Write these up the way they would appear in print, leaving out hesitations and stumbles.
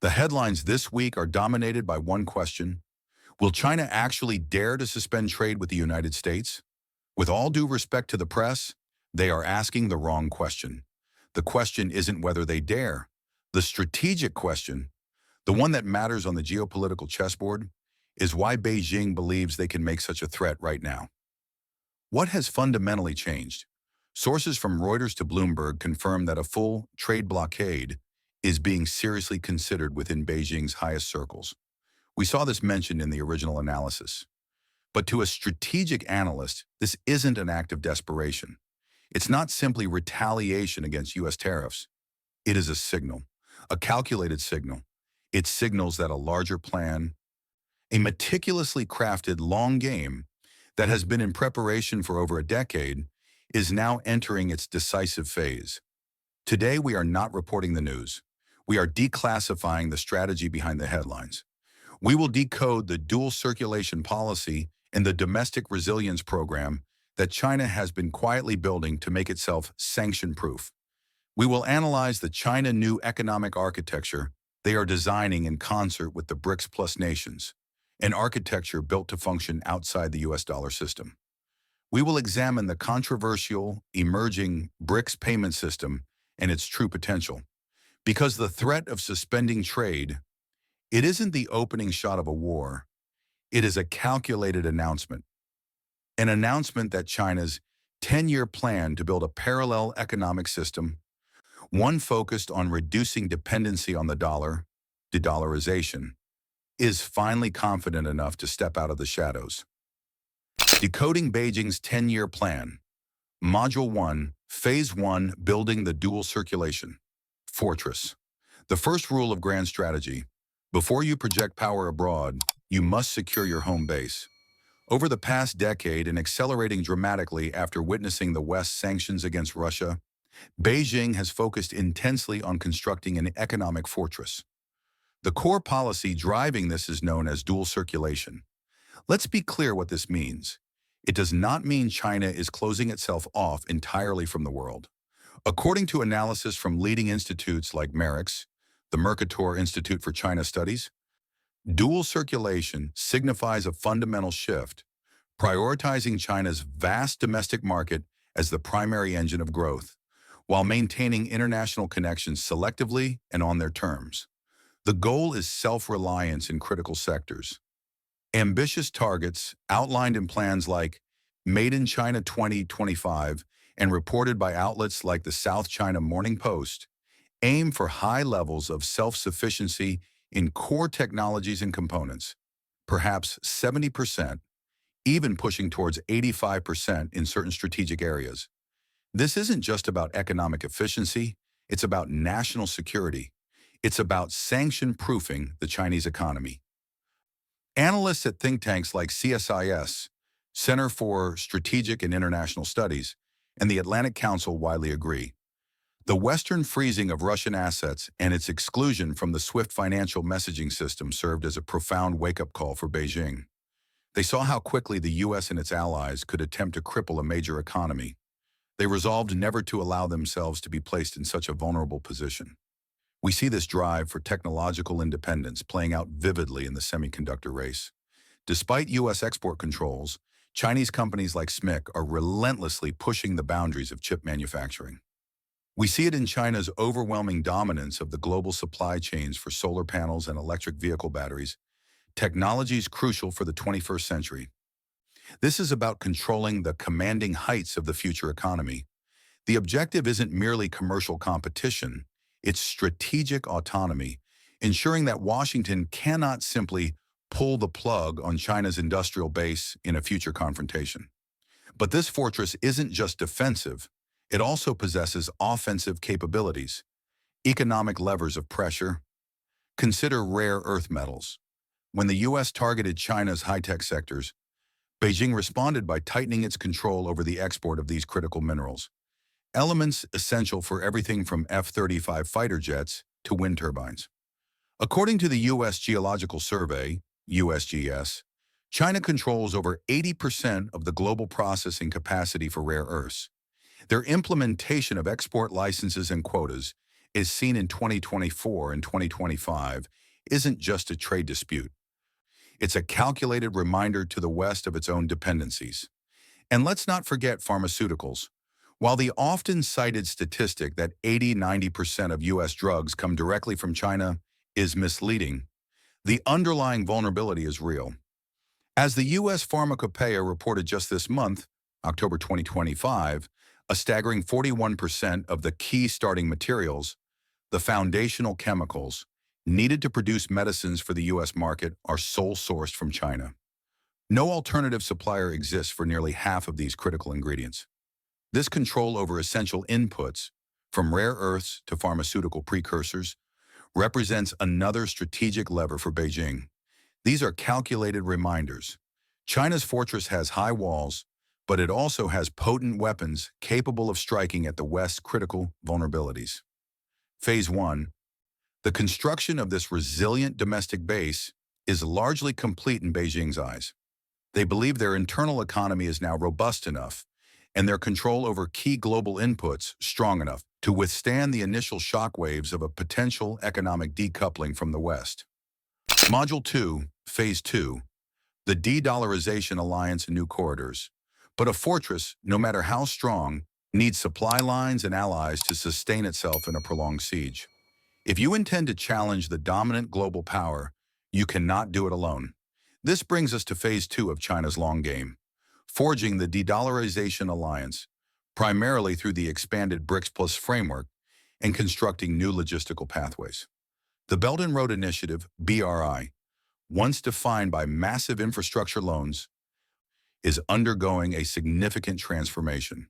The headlines this week are dominated by one question. Will China actually dare to suspend trade with the United States? With all due respect to the press, they are asking the wrong question. The question isn't whether they dare. The strategic question, the one that matters on the geopolitical chessboard, is why Beijing believes they can make such a threat right now. What has fundamentally changed? Sources from Reuters to Bloomberg confirm that a full trade blockade is being seriously considered within Beijing's highest circles. We saw this mentioned in the original analysis. But to a strategic analyst, this isn't an act of desperation. It's not simply retaliation against U.S. tariffs. It is a signal, a calculated signal. It signals that a larger plan, a meticulously crafted long game that has been in preparation for over a decade, is now entering its decisive phase. Today, we are not reporting the news. We are declassifying the strategy behind the headlines. We will decode the dual circulation policy and the domestic resilience program that China has been quietly building to make itself sanction-proof. We will analyze the China new economic architecture they are designing in concert with the BRICS plus nations, an architecture built to function outside the US dollar system. We will examine the controversial, emerging BRICS payment system and its true potential. Because the threat of suspending trade, it isn't the opening shot of a war. It is a calculated announcement. An announcement that China's 10-year plan to build a parallel economic system, one focused on reducing dependency on the dollar, de-dollarization, is finally confident enough to step out of the shadows. Decoding Beijing's 10-year plan. Module 1, Phase 1, Building the Dual Circulation. Fortress. The first rule of grand strategy. Before you project power abroad, you must secure your home base. Over the past decade and accelerating dramatically after witnessing the West's sanctions against Russia, Beijing has focused intensely on constructing an economic fortress. The core policy driving this is known as dual circulation. Let's be clear what this means. It does not mean China is closing itself off entirely from the world. According to analysis from leading institutes like MERIX, the Mercator Institute for China Studies, dual circulation signifies a fundamental shift, prioritizing China's vast domestic market as the primary engine of growth, while maintaining international connections selectively and on their terms. The goal is self-reliance in critical sectors. Ambitious targets outlined in plans like Made in China 2025 and reported by outlets like the South China Morning Post aim for high levels of self-sufficiency in core technologies and components, perhaps 70%, even pushing towards 85% in certain strategic areas. This isn't just about economic efficiency, it's about national security. It's about sanction-proofing the Chinese economy. Analysts at think tanks like CSIS, Center for Strategic and International Studies, and the Atlantic Council widely agree. The Western freezing of Russian assets and its exclusion from the SWIFT financial messaging system served as a profound wake-up call for Beijing. They saw how quickly the U.S. and its allies could attempt to cripple a major economy. They resolved never to allow themselves to be placed in such a vulnerable position. We see this drive for technological independence playing out vividly in the semiconductor race. Despite U.S. export controls, Chinese companies like SMIC are relentlessly pushing the boundaries of chip manufacturing. We see it in China's overwhelming dominance of the global supply chains for solar panels and electric vehicle batteries, technologies crucial for the 21st century. This is about controlling the commanding heights of the future economy. The objective isn't merely commercial competition, it's strategic autonomy, ensuring that Washington cannot simply pull the plug on China's industrial base in a future confrontation. But this fortress isn't just defensive, it also possesses offensive capabilities, economic levers of pressure. Consider rare earth metals. When the U.S. targeted China's high-tech sectors, Beijing responded by tightening its control over the export of these critical minerals, elements essential for everything from F-35 fighter jets to wind turbines. According to the U.S. Geological Survey, USGS, China controls over 80% of the global processing capacity for rare earths. Their implementation of export licenses and quotas is seen in 2024 and 2025 isn't just a trade dispute. It's a calculated reminder to the West of its own dependencies. And let's not forget pharmaceuticals. While the often cited statistic that 80–90% of U.S. drugs come directly from China is misleading, the underlying vulnerability is real. As the U.S. Pharmacopeia reported just this month, October 2025, a staggering 41% of the key starting materials, the foundational chemicals, needed to produce medicines for the U.S. market are sole-sourced from China. No alternative supplier exists for nearly half of these critical ingredients. This control over essential inputs, from rare earths to pharmaceutical precursors, represents another strategic lever for Beijing. These are calculated reminders. China's fortress has high walls, but it also has potent weapons capable of striking at the West's critical vulnerabilities. Phase 1. The construction of this resilient domestic base is largely complete in Beijing's eyes. They believe their internal economy is now robust enough, and their control over key global inputs strong enough to withstand the initial shockwaves of a potential economic decoupling from the West. Module 2, Phase 2, the De-Dollarization Alliance and New Corridors. But a fortress, no matter how strong, needs supply lines and allies to sustain itself in a prolonged siege. If you intend to challenge the dominant global power, you cannot do it alone. This brings us to Phase 2 of China's long game, forging the De-Dollarization Alliance, primarily through the expanded BRICS Plus framework and constructing new logistical pathways. The Belt and Road Initiative, BRI, once defined by massive infrastructure loans, is undergoing a significant transformation.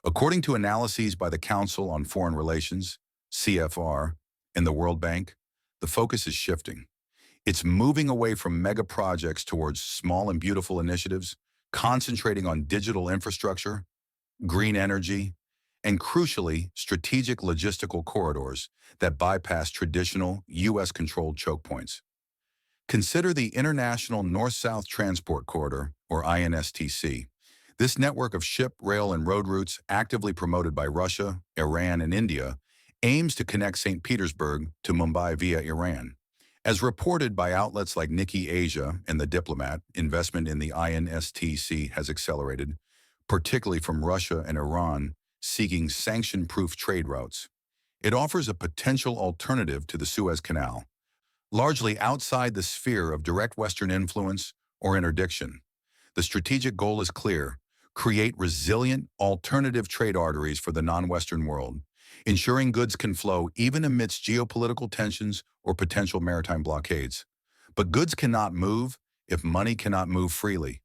According to analyses by the Council on Foreign Relations, CFR, and the World Bank, the focus is shifting. It's moving away from mega projects towards small and beautiful initiatives, concentrating on digital infrastructure, green energy, and crucially, strategic logistical corridors that bypass traditional U.S.-controlled choke points. Consider the International North-South Transport Corridor, or INSTC. This network of ship, rail, and road routes, actively promoted by Russia, Iran, and India, aims to connect St. Petersburg to Mumbai via Iran. As reported by outlets like Nikkei Asia and The Diplomat, investment in the INSTC has accelerated, particularly from Russia and Iran seeking sanction-proof trade routes. It offers a potential alternative to the Suez Canal, largely outside the sphere of direct Western influence or interdiction. The strategic goal is clear: create resilient, alternative trade arteries for the non-Western world, ensuring goods can flow even amidst geopolitical tensions or potential maritime blockades. But goods cannot move if money cannot move freely.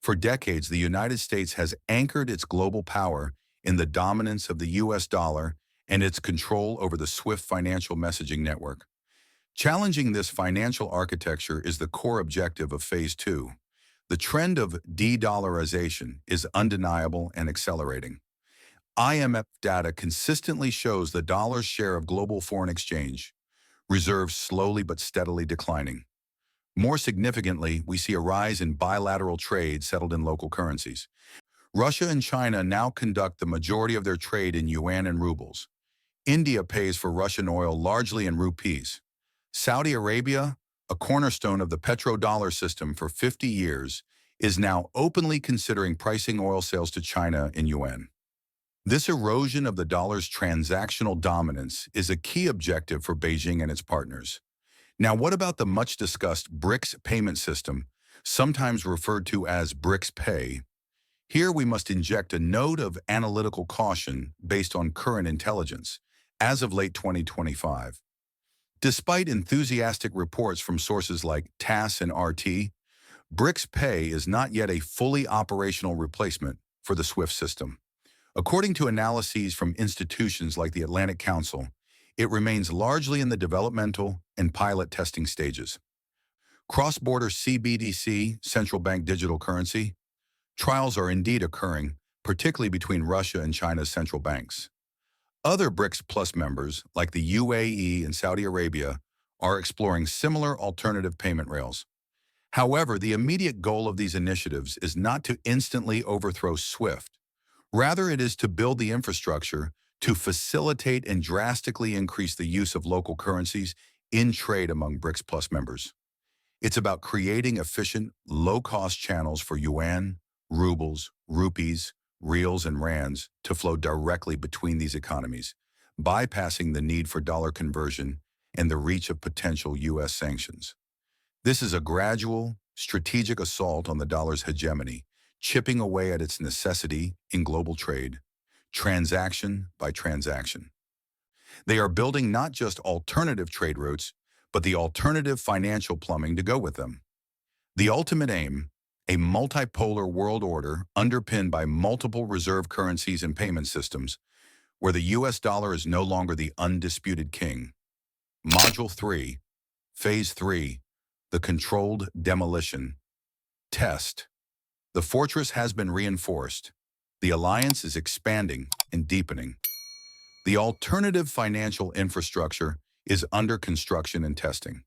For decades, the United States has anchored its global power in the dominance of the U.S. dollar and its control over the SWIFT financial messaging network. Challenging this financial architecture is the core objective of Phase 2. The trend of de-dollarization is undeniable and accelerating. IMF data consistently shows the dollar's share of global foreign exchange reserves slowly but steadily declining. More significantly, we see a rise in bilateral trade settled in local currencies. Russia and China now conduct the majority of their trade in yuan and rubles. India pays for Russian oil largely in rupees. Saudi Arabia, a cornerstone of the petrodollar system for 50 years, is now openly considering pricing oil sales to China in yuan. This erosion of the dollar's transactional dominance is a key objective for Beijing and its partners. Now, what about the much-discussed BRICS payment system, sometimes referred to as BRICS Pay? Here we must inject a note of analytical caution based on current intelligence, as of late 2025. Despite enthusiastic reports from sources like TASS and RT, BRICS Pay is not yet a fully operational replacement for the SWIFT system. According to analyses from institutions like the Atlantic Council, it remains largely in the developmental and pilot testing stages. Cross-border CBDC, central bank digital currency, trials are indeed occurring, particularly between Russia and China's central banks. Other BRICS Plus members, like the UAE and Saudi Arabia, are exploring similar alternative payment rails. However, the immediate goal of these initiatives is not to instantly overthrow SWIFT. Rather, it is to build the infrastructure to facilitate and drastically increase the use of local currencies in trade among BRICS Plus members. It's about creating efficient, low-cost channels for yuan, rubles, rupees, reals, and rands to flow directly between these economies, bypassing the need for dollar conversion and the reach of potential U.S. sanctions. This is a gradual, strategic assault on the dollar's hegemony, chipping away at its necessity in global trade, transaction by transaction. They are building not just alternative trade routes, but the alternative financial plumbing to go with them. The ultimate aim, a multipolar world order underpinned by multiple reserve currencies and payment systems, where the US dollar is no longer the undisputed king. Module 3, Phase 3, the controlled demolition. Test. The fortress has been reinforced. The alliance is expanding and deepening. The alternative financial infrastructure is under construction and testing.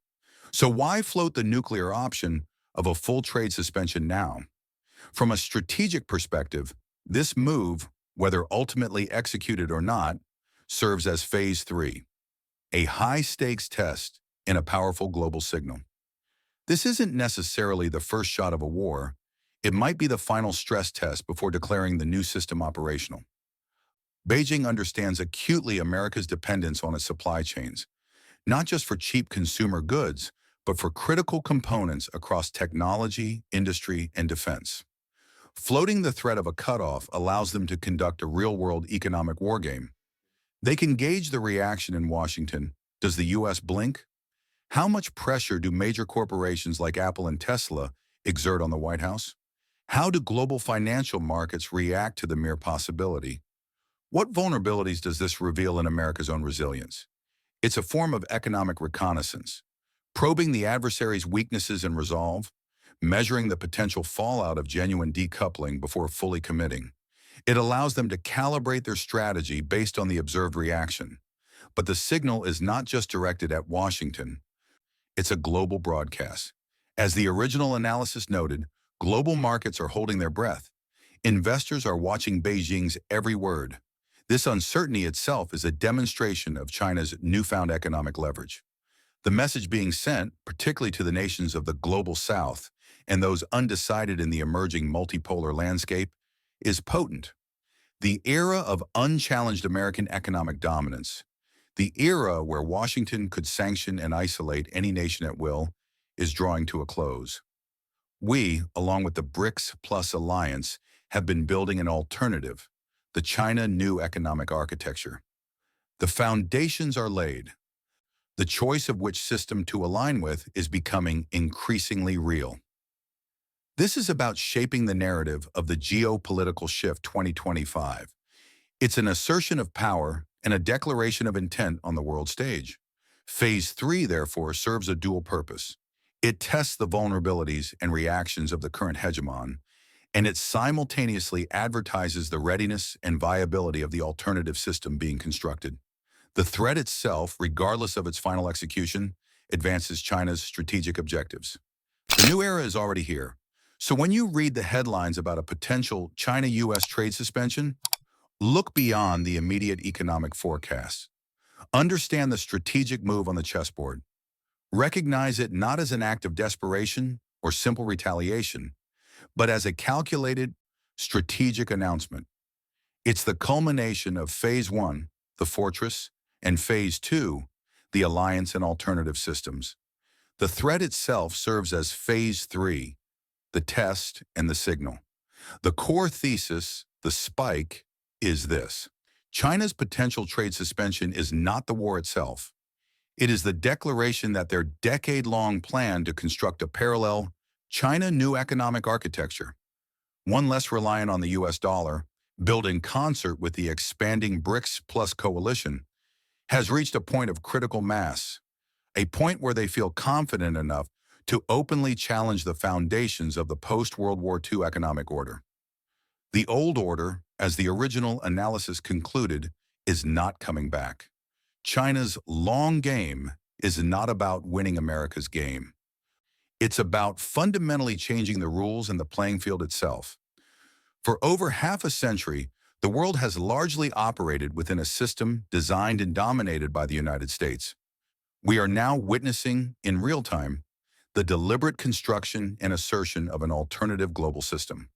So why float the nuclear option of a full trade suspension now? From a strategic perspective, this move, whether ultimately executed or not, serves as Phase 3, a high-stakes test in a powerful global signal. This isn't necessarily the first shot of a war. It might be the final stress test before declaring the new system operational. Beijing understands acutely America's dependence on its supply chains, not just for cheap consumer goods, but for critical components across technology, industry, and defense. Floating the threat of a cutoff allows them to conduct a real-world economic wargame. They can gauge the reaction in Washington. Does the U.S. blink? How much pressure do major corporations like Apple and Tesla exert on the White House? How do global financial markets react to the mere possibility? What vulnerabilities does this reveal in America's own resilience? It's a form of economic reconnaissance, probing the adversary's weaknesses and resolve, measuring the potential fallout of genuine decoupling before fully committing. It allows them to calibrate their strategy based on the observed reaction. But the signal is not just directed at Washington. It's a global broadcast. As the original analysis noted, global markets are holding their breath. Investors are watching Beijing's every word. This uncertainty itself is a demonstration of China's newfound economic leverage. The message being sent, particularly to the nations of the global south and those undecided in the emerging multipolar landscape, is potent. The era of unchallenged American economic dominance, the era where Washington could sanction and isolate any nation at will, is drawing to a close. We, along with the BRICS Plus Alliance, have been building an alternative, the China New Economic Architecture. The foundations are laid. The choice of which system to align with is becoming increasingly real. This is about shaping the narrative of the geopolitical shift 2025. It's an assertion of power and a declaration of intent on the world stage. Phase 3, therefore, serves a dual purpose. It tests the vulnerabilities and reactions of the current hegemon, and it simultaneously advertises the readiness and viability of the alternative system being constructed. The threat itself, regardless of its final execution, advances China's strategic objectives. The new era is already here. So when you read the headlines about a potential China-US trade suspension, look beyond the immediate economic forecasts. Understand the strategic move on the chessboard. Recognize it not as an act of desperation or simple retaliation, but as a calculated, strategic announcement. It's the culmination of Phase 1, the fortress, and Phase 2, the alliance and alternative systems. The threat itself serves as Phase 3, the test and the signal. The core thesis, the spike, is this. China's potential trade suspension is not the war itself. It is the declaration that their decade-long plan to construct a parallel China New Economic Architecture, one less reliant on the US dollar, built in concert with the expanding BRICS Plus coalition, has reached a point of critical mass, a point where they feel confident enough to openly challenge the foundations of the post-World War II economic order. The old order, as the original analysis concluded, is not coming back. China's long game is not about winning America's game. It's about fundamentally changing the rules and the playing field itself. For over half a century, The world has largely operated within a system designed and dominated by the United States. We are now witnessing, in real time, the deliberate construction and assertion of an alternative global system.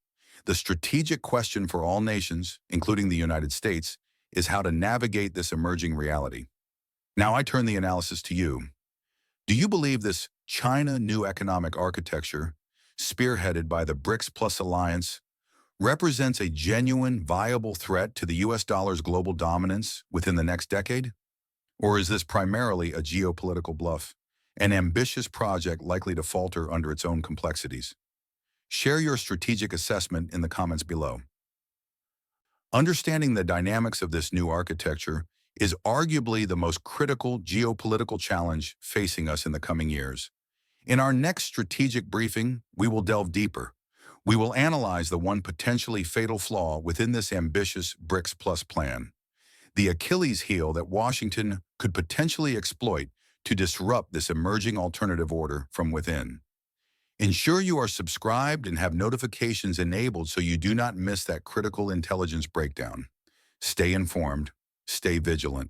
The strategic question for all nations, including the United States, is how to navigate this emerging reality. Now I turn the analysis to you. Do you believe this China new economic architecture, spearheaded by the BRICS Plus Alliance, represents a genuine, viable threat to the US dollar's global dominance within the next decade? Or is this primarily a geopolitical bluff, an ambitious project likely to falter under its own complexities? Share your strategic assessment in the comments below. Understanding the dynamics of this new architecture is arguably the most critical geopolitical challenge facing us in the coming years. In our next strategic briefing, we will delve deeper. We will analyze the one potentially fatal flaw within this ambitious BRICS Plus plan, the Achilles heel that Washington could potentially exploit to disrupt this emerging alternative order from within. Ensure you are subscribed and have notifications enabled so you do not miss that critical intelligence breakdown. Stay informed, stay vigilant.